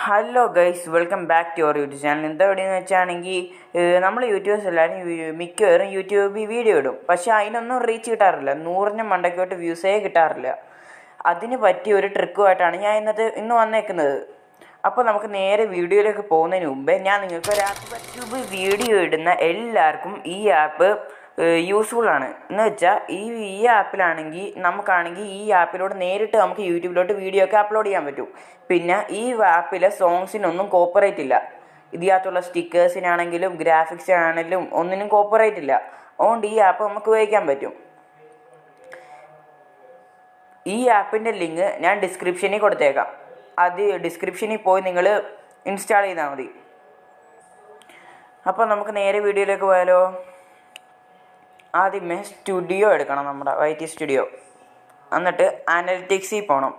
Hello guys, welcome back to our YouTube channel. എന്താ എവിടെയെന്ന് വെച്ചാണെങ്കിൽ നമ്മൾ യൂട്യൂബേഴ്സ് എല്ലാവരും മിക്കവരും യൂട്യൂബിൽ വീഡിയോ ഇടും. പക്ഷേ അതിനൊന്നും റീച്ച് കിട്ടാറില്ല. 100ന് മണ്ടയ്ക്കോട്ട് വ്യൂസേ കിട്ടാറില്ല. അതിന് പറ്റിയ ഒരു ട്രിക്കുമായിട്ടാണ് ഞാൻ ഇന്ന് വന്നേക്കുന്നത്. അപ്പോൾ നമുക്ക് നേരെ വീഡിയോയിലേക്ക് പോകുന്നതിന് മുമ്പേ ഞാൻ നിങ്ങൾക്ക് ഒരു യൂട്യൂബ് വീഡിയോ ഇടുന്ന എല്ലാവർക്കും ഈ ആപ്പ് യൂസ്ഫുള്ളാണ്. എന്ന് വെച്ചാൽ ഈ ആപ്പിലാണെങ്കിൽ നമുക്കാണെങ്കിൽ ഈ ആപ്പിലൂടെ നേരിട്ട് നമുക്ക് യൂട്യൂബിലോട്ട് വീഡിയോ ഒക്കെ അപ്ലോഡ് ചെയ്യാൻ പറ്റും. പിന്നെ ഈ ആപ്പിലെ സോങ്സിനൊന്നും കോപ്പറേറ്റ് ഇല്ല. ഇതിനകത്തുള്ള സ്റ്റിക്കേഴ്സിനാണെങ്കിലും ഗ്രാഫിക്സിനാണെങ്കിലും ഒന്നിനും കോപ്പറേറ്റ് ഇല്ല. അതുകൊണ്ട് ഈ ആപ്പ് നമുക്ക് ഉപയോഗിക്കാൻ പറ്റും. ഈ ആപ്പിൻ്റെ ലിങ്ക് ഞാൻ ഡിസ്ക്രിപ്ഷനിൽ കൊടുത്തേക്കാം. അത് ഡിസ്ക്രിപ്ഷനിൽ പോയി നിങ്ങൾ ഇൻസ്റ്റാൾ ചെയ്താൽ മതി. അപ്പോൾ നമുക്ക് നേരെ വീഡിയോയിലേക്ക് പോയാലോ. ആദ്യമേ സ്റ്റുഡിയോ എടുക്കണം, നമ്മുടെ YT സ്റ്റുഡിയോ. എന്നിട്ട് അനലിറ്റിക്സിൽ പോകണം.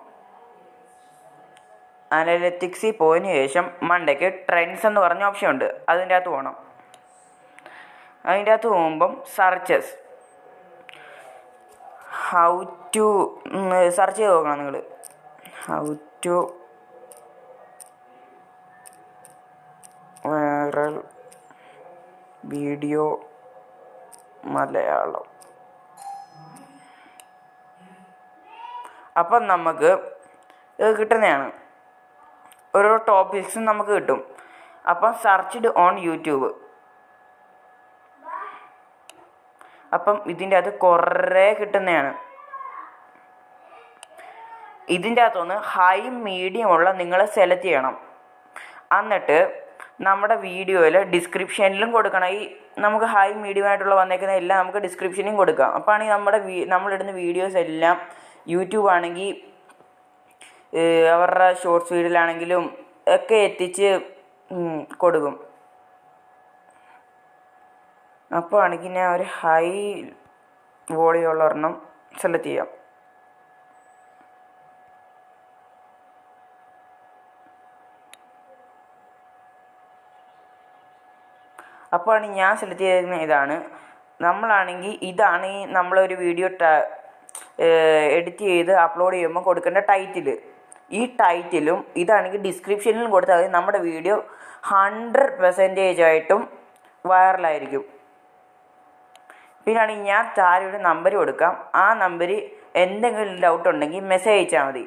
അനലിറ്റിക്സിൽ പോയതിന് ശേഷം മണ്ടയ്ക്ക് ട്രെൻഡ്സ് എന്ന് പറഞ്ഞ ഓപ്ഷൻ ഉണ്ട്, അതിൻ്റെ അകത്ത് പോകണം. അതിൻ്റെ അകത്ത് പോകുമ്പം സെർച്ചസ് ഹൗ ടു സെർച്ച് ചെയ്ത് നോക്കണം നിങ്ങൾ. How to viral video Malayalam. അപ്പം നമുക്ക് ഇത് കിട്ടുന്നതാണ്. ഓരോ ടോപ്പിക്സും നമുക്ക് കിട്ടും. അപ്പം സെർച്ച്ഡ് ഓൺ യൂട്യൂബ്. അപ്പം ഇതിൻ്റെ അകത്ത് കുറേ കിട്ടുന്നതാണ്. ഇതിൻ്റെ അകത്തുനിന്ന് ഹൈ മീഡിയം ഉള്ള നിങ്ങൾ സെലക്ട് ചെയ്യണം. എന്നിട്ട് നമ്മുടെ വീഡിയോയിൽ ഡിസ്ക്രിപ്ഷനിലും കൊടുക്കണം. ഈ നമുക്ക് ഹൈ മീഡിയം ആയിട്ടുള്ള വന്നേക്കുന്ന എല്ലാം നമുക്ക് ഡിസ്ക്രിപ്ഷനിലും കൊടുക്കാം. അപ്പോൾ ആണെങ്കിൽ നമ്മളിടുന്ന വീഡിയോസ് എല്ലാം യൂട്യൂബ് ആണെങ്കിൽ അവരുടെ ഷോർട്സ് വീഡിയോയിലാണെങ്കിലും ഒക്കെ എത്തിച്ച് കൊടുക്കും. അപ്പോൾ ആണെങ്കിൽ ഞാൻ ഒരു ഹൈ വോളിയം ഉള്ള ഒരെണ്ണം സെലക്ട് ചെയ്യാം. അപ്പോൾ ആണെങ്കിൽ ഞാൻ സെലക്ട് ചെയ്യുന്ന ഇതാണ്. ഇതാണ് നമ്മളൊരു വീഡിയോ എഡിറ്റ് ചെയ്ത് അപ്ലോഡ് ചെയ്യുമ്പോൾ കൊടുക്കേണ്ട ടൈറ്റിൽ. ഈ ടൈറ്റിലും ഇതാണെങ്കിൽ ഡിസ്ക്രിപ്ഷനിലും കൊടുത്താൽ മതി. നമ്മുടെ വീഡിയോ 100% വൈറലായിരിക്കും. പിന്നെ ആണെങ്കിൽ ഞാൻ താഴെ ഒരു നമ്പർ കൊടുക്കാം. ആ നമ്പർ എന്തെങ്കിലും ഡൗട്ട് ഉണ്ടെങ്കിൽ മെസ്സേജ് അയച്ചാൽ മതി.